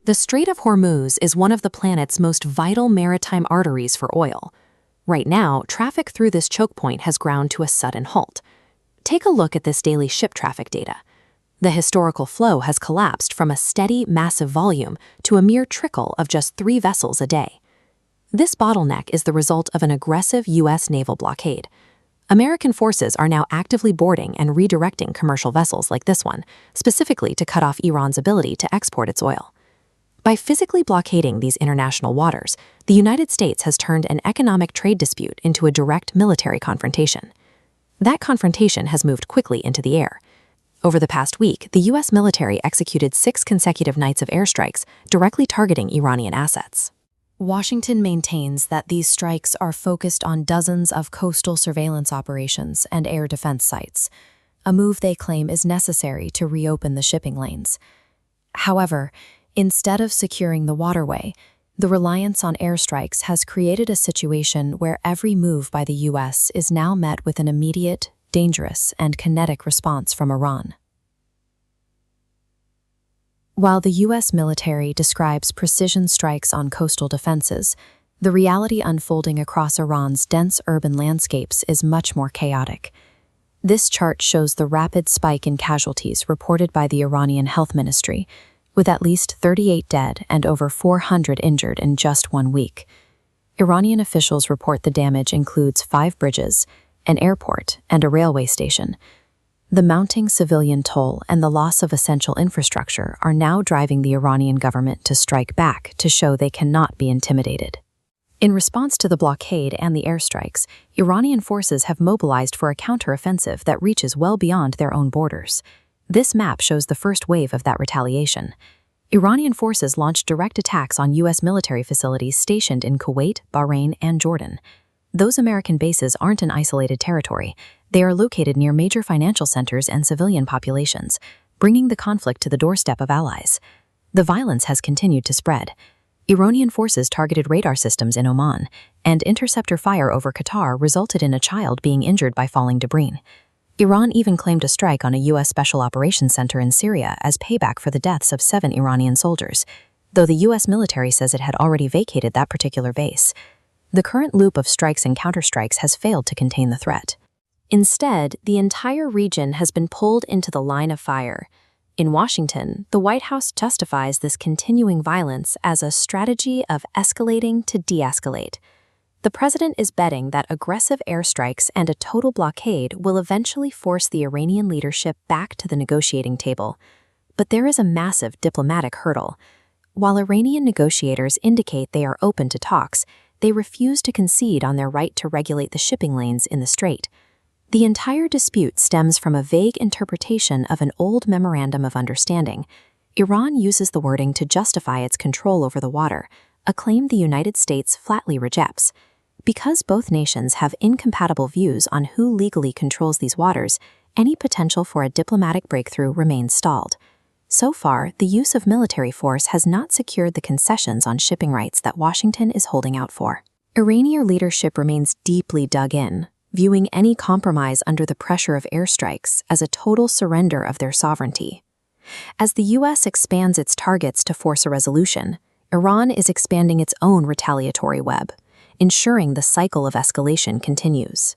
The Strait of Hormuz is one of the planet's most vital maritime arteries for oil. Right now, traffic through this choke point has ground to a sudden halt. Take a look at this daily ship traffic data. The historical flow has collapsed from a steady, massive volume to a mere trickle of just 3 vessels a day. This bottleneck is the result of an aggressive U.S. naval blockade. American forces are now actively boarding and redirecting commercial vessels like this one, specifically to cut off Iran's ability to export its oil. By physically blockading these international waters, the United States has turned an economic trade dispute into a direct military confrontation. That confrontation has moved quickly into the air. Over the past week, the U.S. military executed 6 consecutive nights of airstrikes directly targeting Iranian assets. Washington maintains that these strikes are focused on dozens of coastal surveillance operations and air defense sites, a move they claim is necessary to reopen the shipping lanes. However, instead of securing the waterway, the reliance on airstrikes has created a situation where every move by the U.S. is now met with an immediate, dangerous, and kinetic response from Iran. While the U.S. military describes precision strikes on coastal defenses, the reality unfolding across Iran's dense urban landscapes is much more chaotic. This chart shows the rapid spike in casualties reported by the Iranian Health Ministry, with at least 38 dead and over 400 injured in just 1 week. Iranian officials report the damage includes 5 bridges, an airport, and a railway station. The mounting civilian toll and the loss of essential infrastructure are now driving the Iranian government to strike back to show they cannot be intimidated. In response to the blockade and the airstrikes, Iranian forces have mobilized for a counteroffensive that reaches well beyond their own borders. This map shows the first wave of that retaliation. Iranian forces launched direct attacks on U.S. military facilities stationed in Kuwait, Bahrain, and Jordan. Those American bases aren't an isolated territory. They are located near major financial centers and civilian populations, bringing the conflict to the doorstep of allies. The violence has continued to spread. Iranian forces targeted radar systems in Oman, and interceptor fire over Qatar resulted in a child being injured by falling debris. Iran even claimed a strike on a U.S. Special Operations Center in Syria as payback for the deaths of 7 Iranian soldiers, though the U.S. military says it had already vacated that particular base. The current loop of strikes and counterstrikes has failed to contain the threat. Instead, the entire region has been pulled into the line of fire. In Washington, the White House justifies this continuing violence as a strategy of escalating to de-escalate. The president is betting that aggressive airstrikes and a total blockade will eventually force the Iranian leadership back to the negotiating table. But there is a massive diplomatic hurdle. While Iranian negotiators indicate they are open to talks, they refuse to concede on their right to regulate the shipping lanes in the strait. The entire dispute stems from a vague interpretation of an old memorandum of understanding. Iran uses the wording to justify its control over the water, a claim the United States flatly rejects. Because both nations have incompatible views on who legally controls these waters, any potential for a diplomatic breakthrough remains stalled. So far, the use of military force has not secured the concessions on shipping rights that Washington is holding out for. Iranian leadership remains deeply dug in, viewing any compromise under the pressure of airstrikes as a total surrender of their sovereignty. As the U.S. expands its targets to force a resolution, Iran is expanding its own retaliatory web, ensuring the cycle of escalation continues.